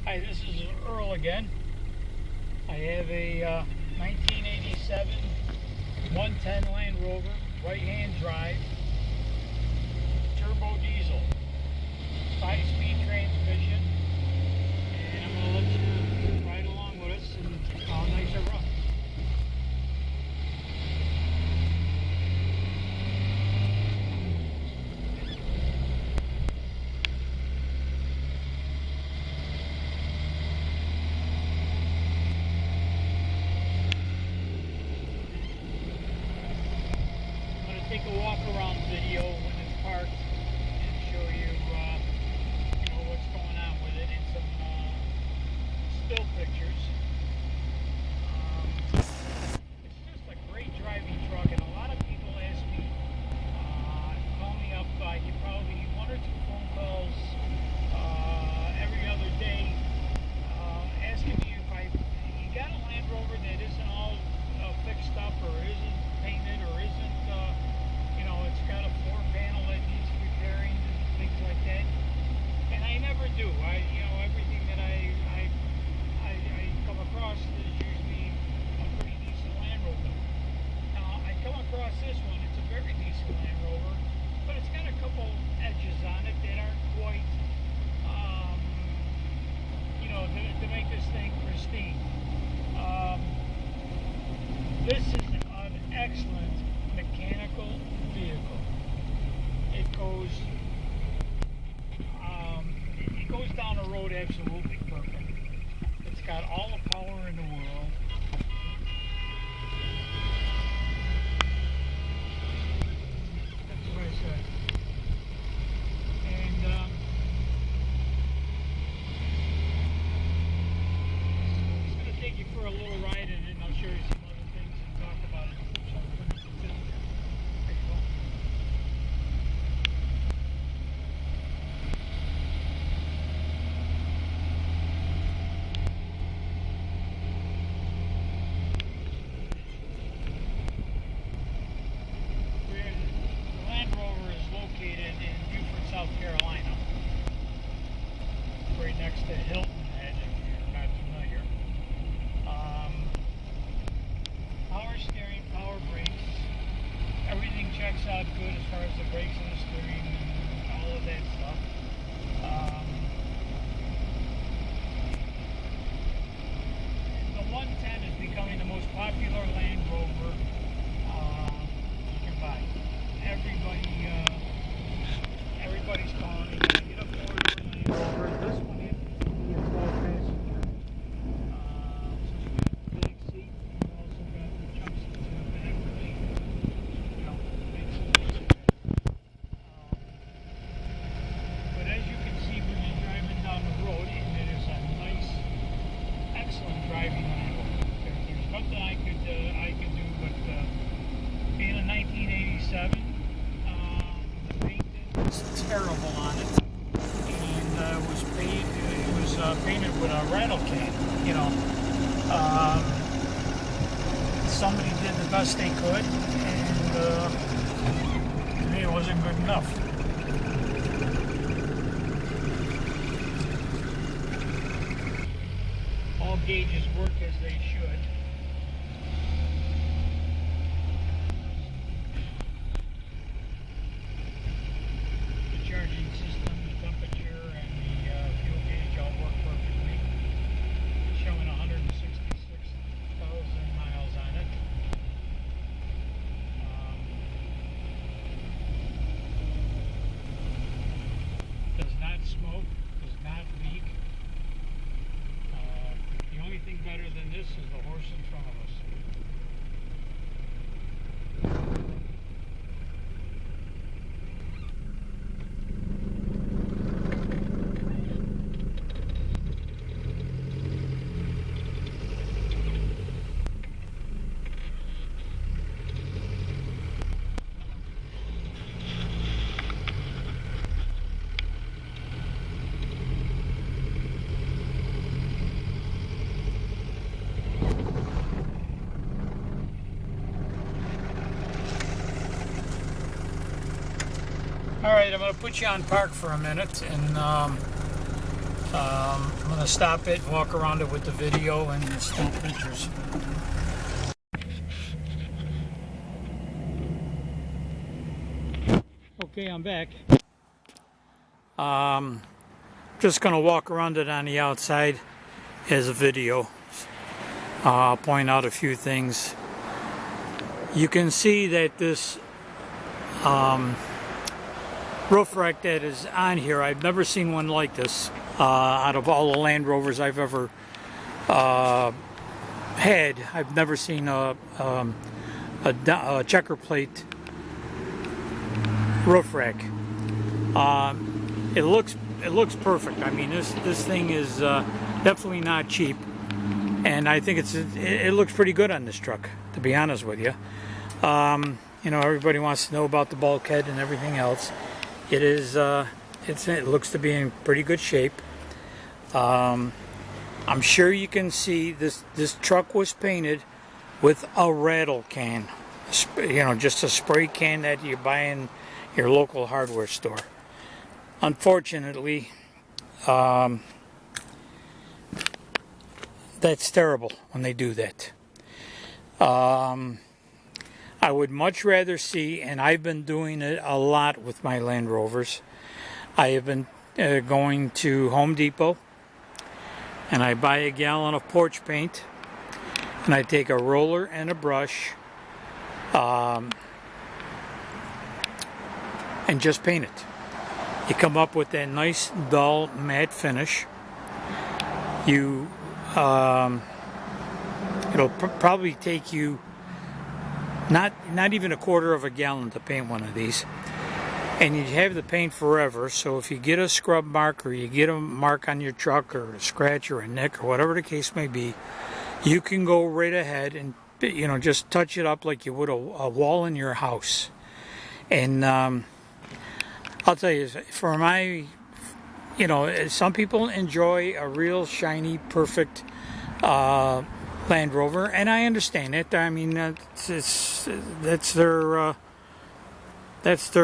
Hi, this is Earl again. I have a 1987 110 Land Rover, right-hand drive, turbo diesel, 5-speed transmission, and I'm going to let you ride along with us and see how nice it runs. Take a walk around video when it's parked and show you, what's going on with it and some still pictures. It's just a great driving truck, and a lot of people ask me, call me up. I get probably 1 or 2 phone calls every other day asking me if you got a Land Rover that isn't all fixed up or isn't painted or isn't it's got a floor panel that needs repairing and things like that, and I never do. Everything that I come across is usually a pretty decent Land Rover. Now I come across this one; it's a very decent Land Rover, but it's got a couple edges on it that aren't quite, to make this thing pristine. This is an excellent mechanical vehicle. It goes down the road absolutely perfect. It's got all the power in the world. That's what I said. And it's going to take you for a little ride, and then I'll show you some other things and talk about it. South Carolina, right next to Hilton Head, if you're not familiar. Power steering, power brakes, everything checks out good as far as the brakes and the steering and all of that stuff. The 110 is becoming the most popular Land Rover you can buy. Everybody's calling me. Get a four-door Land Rover. This one is a 12-passenger. So you got a big seat. You also got the jump seats in the back, which makes it nice. But as you can see when you're driving down the road, it is a nice, excellent driving Land Rover. There's nothing I could do, but being a 1987. It's terrible on it, and it was painted with a rattle can. Somebody did the best they could, and to me it wasn't good enough. All gauges work as they should. Charging system, the temperature, and the fuel gauge all work perfectly. It's showing 166,000 miles on it. Does not smoke, does not leak. The only thing better than this is the horse in front of us. All right, I'm going to put you on park for a minute and I'm going to stop it and walk around it with the video and still pictures. Okay, I'm back. Just going to walk around it on the outside as a video. I'll point out a few things. You can see that this roof rack that is on here, I've never seen one like this. Out of all the Land Rovers I've ever had, I've never seen a checker plate roof rack. It looks perfect. I mean, this thing is definitely not cheap, and I think it looks pretty good on this truck, to be honest with you. You know, everybody wants to know about the bulkhead and everything else. It looks to be in pretty good shape. I'm sure you can see this truck was painted with a rattle can, you know, just a spray can that you buy in your local hardware store. Unfortunately, that's terrible when they do that. I would much rather see, and I've been doing it a lot with my Land Rovers, I have been going to Home Depot and I buy a gallon of porch paint and I take a roller and a brush and just paint it. You come up with that nice dull matte finish. It'll probably take you not even a quarter of a gallon to paint one of these, and you have the paint forever. So if you get a scrub mark or you get a mark on your truck or a scratch or a nick or whatever the case may be, you can go right ahead and, you know, just touch it up like you would a wall in your house. And I'll tell you, for my, you know, some people enjoy a real shiny, perfect Land Rover, and I understand it. I mean, that's their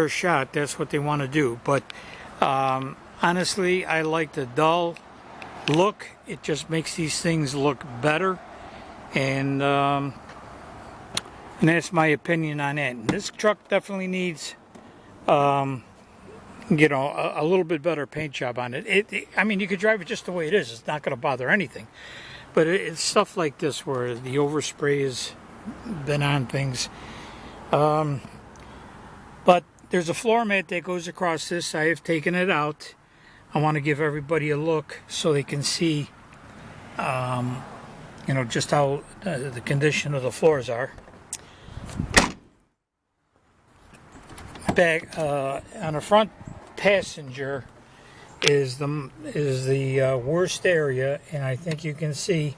shot. That's what they want to do. But honestly, I like the dull look. It just makes these things look better, and that's my opinion on it. And this truck definitely needs, you know, a little bit better paint job on it. I mean, you could drive it just the way it is. It's not going to bother anything. But it's stuff like this where the overspray has been on things. But there's a floor mat that goes across this. I have taken it out. I want to give everybody a look so they can see, you know, just how the condition of the floors are. Back on the front passenger is the worst area, and I think you can see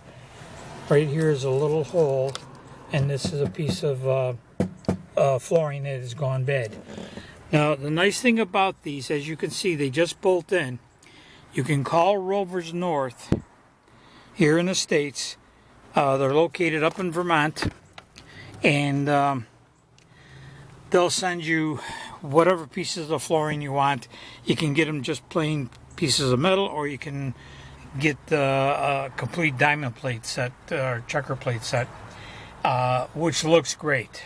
right here is a little hole, and this is a piece of flooring that has gone bad. Now the nice thing about these, as you can see, they just bolt in. You can call Rovers North here in the States. They're located up in Vermont, and they'll send you whatever pieces of flooring you want. You can get them just plain pieces of metal, or you can get a complete diamond plate set or checker plate set, which looks great.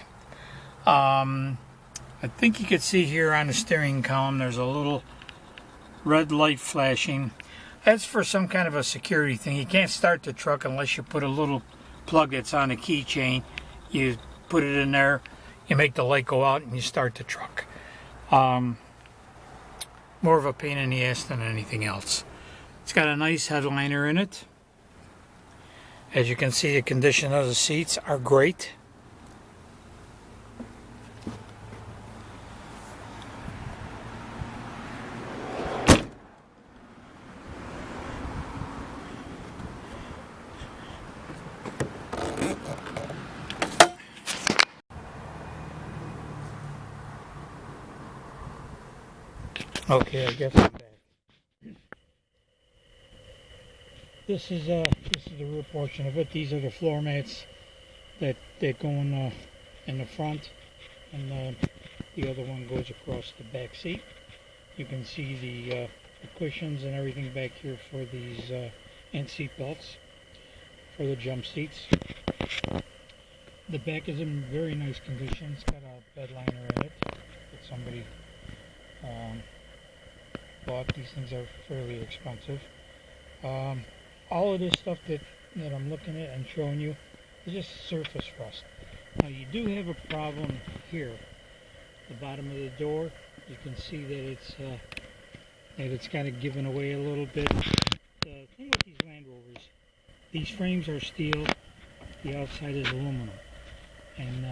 I think you can see here on the steering column there's a little red light flashing. That's for some kind of a security thing. You can't start the truck unless you put a little plug that's on a keychain. You put it in there, you make the light go out, and you start the truck. More of a pain in the ass than anything else. It's got a nice headliner in it. As you can see, the condition of the seats are great. Okay, I guess I'm back. This is the rear portion of it. These are the floor mats that go in the front, and the other one goes across the back seat. You can see the cushions and everything back here for these and seat belts for the jump seats. The back is in very nice condition. It's got a bed liner in it that somebody bought. These things are fairly expensive. All of this stuff that I'm looking at and showing you is just surface rust. Now you do have a problem here. The bottom of the door, you can see that it's kind of given away a little bit. The thing with these Land Rovers, these frames are steel, the outside is aluminum, and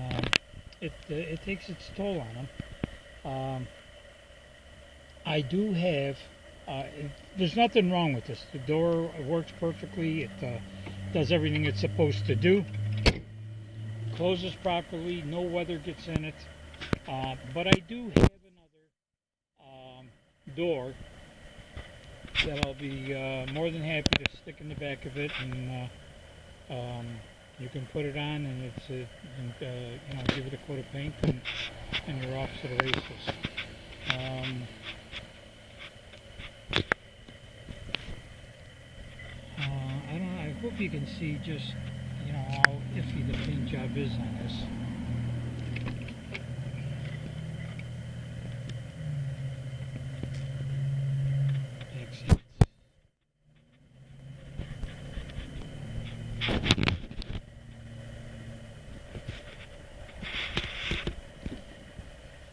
it takes its toll on them. I do have, there's nothing wrong with this. The door works perfectly. It does everything it's supposed to do. Closes properly. No weather gets in it. But I do have another door that I'll be more than happy to stick in the back of it, and you can put it on, and it's give it a coat of paint, and you're off to the races. I hope you can see just how iffy the paint job is on this.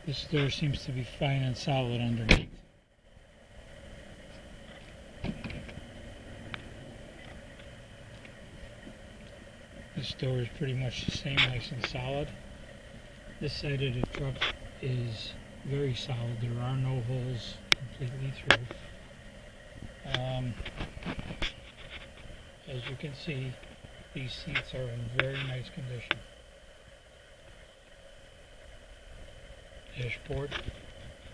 This door seems to be fine and solid underneath. This door is pretty much the same, nice and solid. This side of the truck is very solid. There are no holes completely through. As you can see, these seats are in very nice condition. Dashboard,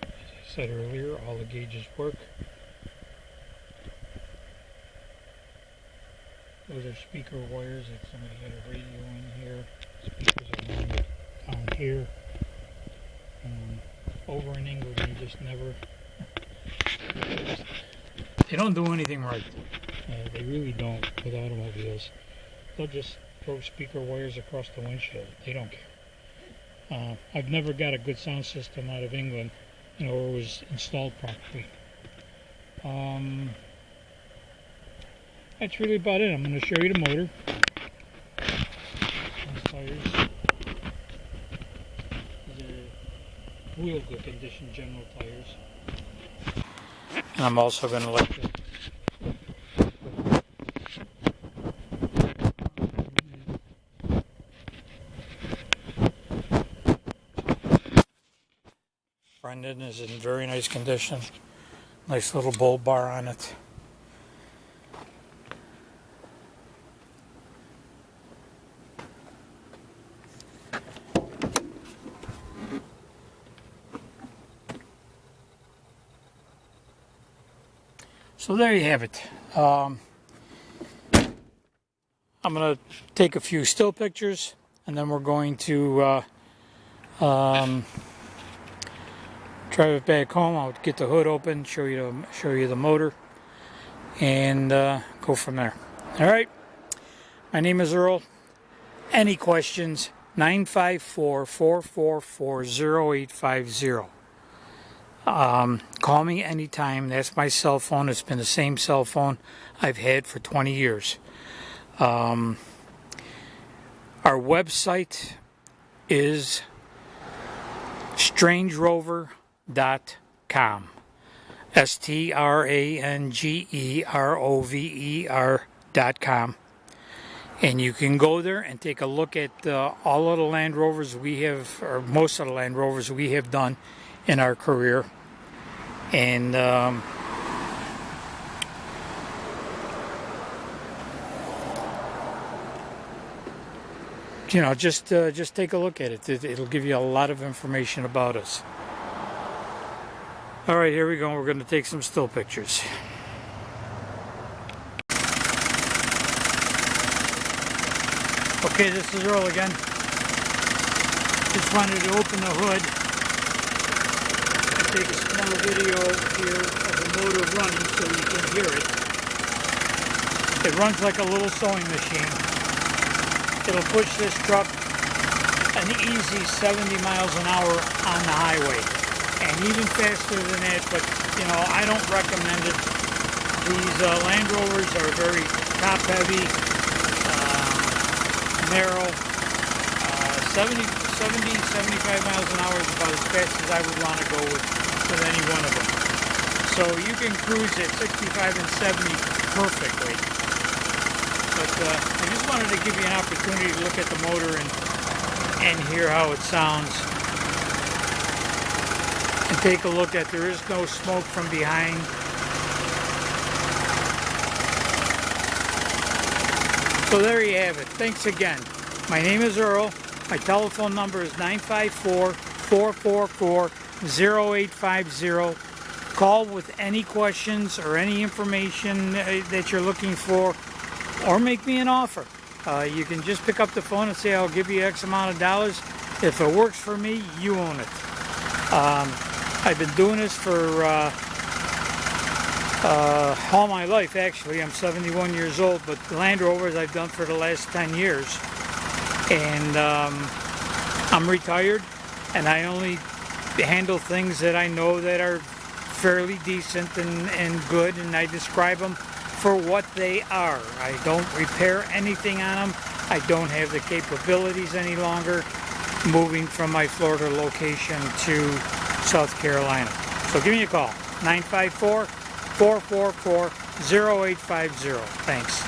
as I said earlier, all the gauges work. Those are speaker wires, like somebody had a radio in here. Speakers are mounted down here. Over in England, they just never, they don't do anything right. They really don't with automobiles. They'll just throw speaker wires across the windshield. They don't care. I've never got a good sound system out of England, or it was installed properly. That's really about it. I'm going to show you the motor. These tires. These are real good condition general tires. And I'm also going to let the front end is in very nice condition. Nice little bull bar on it. So there you have it. I'm going to take a few still pictures, and then we're going to drive it back home. I'll get the hood open, show you the motor, and go from there. All right. My name is Earl. Any questions? 954-444-0850. Call me anytime. That's my cell phone. It's been the same cell phone I've had for 20 years. Our website is strangerover.com. strangerover.com. And you can go there and take a look at all of the Land Rovers we have, or most of the Land Rovers we have done in our career. And just take a look at it. It'll give you a lot of information about us. All right, here we go. We're going to take some still pictures. Okay, this is Earl again. Just wanted to open the hood take a small video here of the motor running so you can hear it. It runs like a little sewing machine. It'll push this truck an easy 70 miles an hour on the highway, and even faster than that, but you know, I don't recommend it. These Land Rovers are very top heavy, narrow. 75 miles an hour is about as fast as I would want to go with any one of them. So you can cruise at 65 and 70 perfectly. But I just wanted to give you an opportunity to look at the motor and hear how it sounds. And take a look at, there is no smoke from behind. So there you have it. Thanks again. My name is Earl. My telephone number is 954-444-0850. Call with any questions or any information that you're looking for, or make me an offer. You can just pick up the phone and say, I'll give you X amount of dollars. If it works for me, you own it. I've been doing this for all my life, actually. I'm 71 years old, but Land Rovers I've done for the last 10 years. And I'm retired, and I only handle things that I know that are fairly decent and good, and I describe them for what they are. I don't repair anything on them. I don't have the capabilities any longer, moving from my Florida location to South Carolina. So give me a call, 954-444-0850. Thanks.